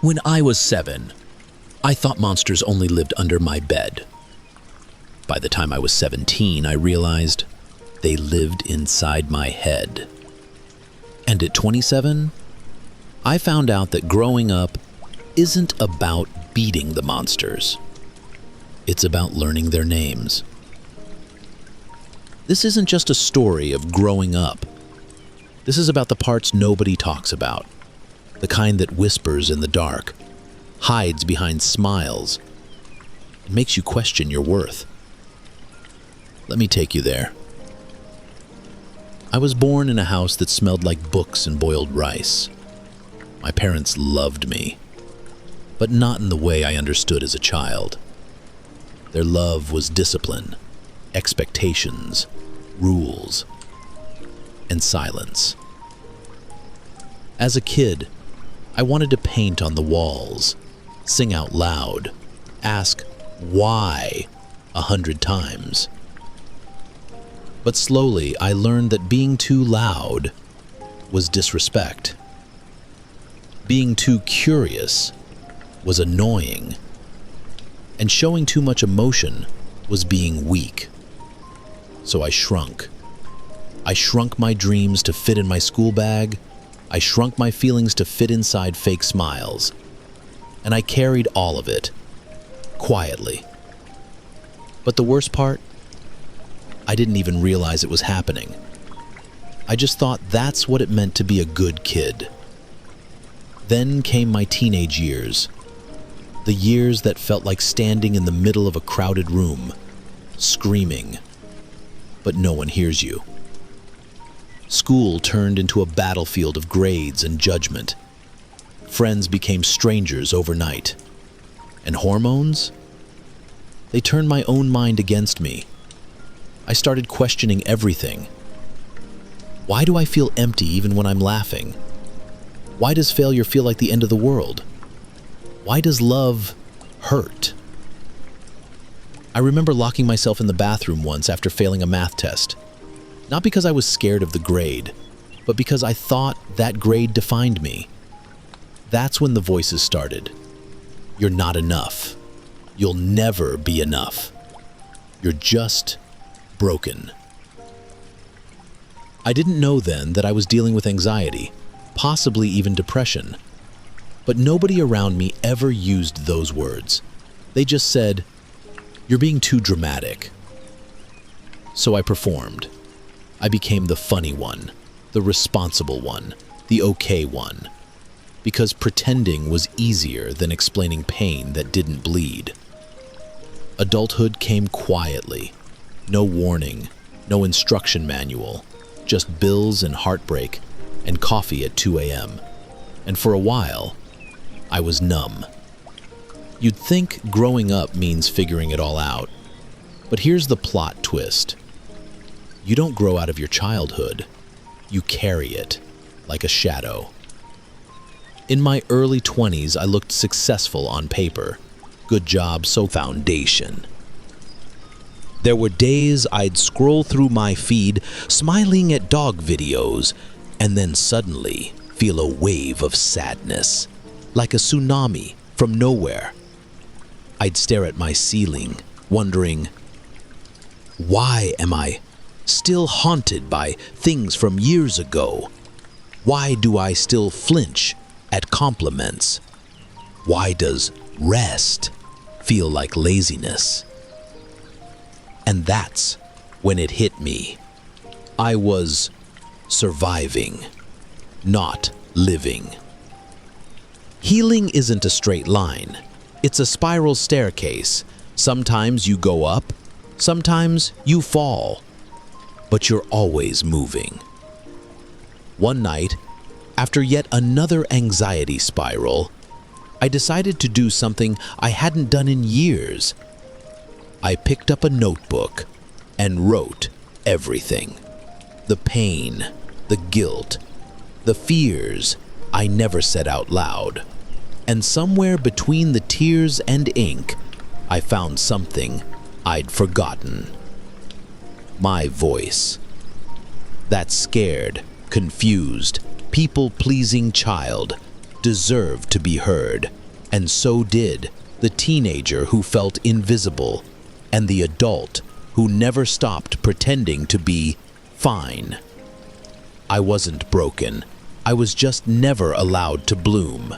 When I was 7, I thought monsters only lived under my bed. By the time I was 17, I realized they lived inside my head. And at 27, I found out that growing up isn't about beating the monsters. It's about learning their names. This isn't just a story of growing up. This is about the parts nobody talks about, the kind that whispers in the dark, hides behind smiles, and makes you question your worth. Let me take you there. I was born in a house that smelled like books and boiled rice. My parents loved me, but not in the way I understood as a child. Their love was discipline, expectations, rules, and silence. As a kid, I wanted to paint on the walls, sing out loud, ask why 100 times. But slowly, I learned that being too loud was disrespect. Being too curious was annoying. And showing too much emotion was being weak. So I shrunk. I shrunk my dreams to fit in my school bag. I shrunk my feelings to fit inside fake smiles. And I carried all of it, quietly. But the worst part? I didn't even realize it was happening. I just thought that's what it meant to be a good kid. Then came my teenage years. The years that felt like standing in the middle of a crowded room, screaming, but no one hears you. School turned into a battlefield of grades and judgment. Friends became strangers overnight. And hormones? They turned my own mind against me. I started questioning everything. Why do I feel empty even when I'm laughing? Why does failure feel like the end of the world? Why does love hurt? I remember locking myself in the bathroom once after failing a math test. Not because I was scared of the grade, but because I thought that grade defined me. That's when the voices started. You're not enough. You'll never be enough. You're just broken. I didn't know then that I was dealing with anxiety, possibly even depression. But nobody around me ever used those words. They just said, "You're being too dramatic." So I performed. I became the funny one, the responsible one, the okay one. Because pretending was easier than explaining pain that didn't bleed. Adulthood came quietly. No warning, no instruction manual, just bills and heartbreak and coffee at 2 a.m. And for a while, I was numb. You'd think growing up means figuring it all out. But here's the plot twist. You don't grow out of your childhood. You carry it, like a shadow. In my early 20s, I looked successful on paper. Good job, so foundation. There were days I'd scroll through my feed, smiling at dog videos, and then suddenly feel a wave of sadness, like a tsunami from nowhere. I'd stare at my ceiling, wondering, why am I still haunted by things from years ago? Why do I still flinch at compliments? Why does rest feel like laziness? And that's when it hit me. I was surviving, not living. Healing isn't a straight line. It's a spiral staircase. Sometimes you go up, sometimes you fall, but you're always moving. One night, after yet another anxiety spiral, I decided to do something I hadn't done in years. I picked up a notebook and wrote everything. The pain, the guilt, the fears I never said out loud. And somewhere between the tears and ink, I found something I'd forgotten. My voice. That scared, confused, people-pleasing child deserved to be heard, and so did the teenager who felt invisible, and the adult who never stopped pretending to be fine. I wasn't broken. I was just never allowed to bloom.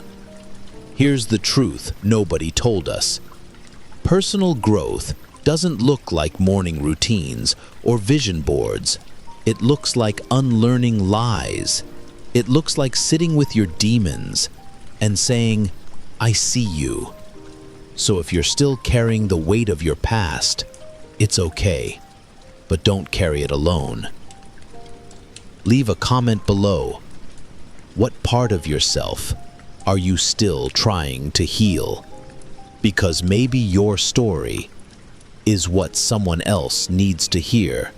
Here's the truth nobody told us. Personal growth doesn't look like morning routines or vision boards. It looks like unlearning lies. It looks like sitting with your demons and saying, "I see you." So if you're still carrying the weight of your past, it's okay, but don't carry it alone. Leave a comment below. What part of yourself are you still trying to heal? Because maybe your story is what someone else needs to hear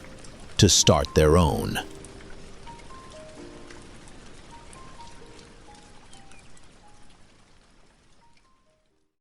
to start their own.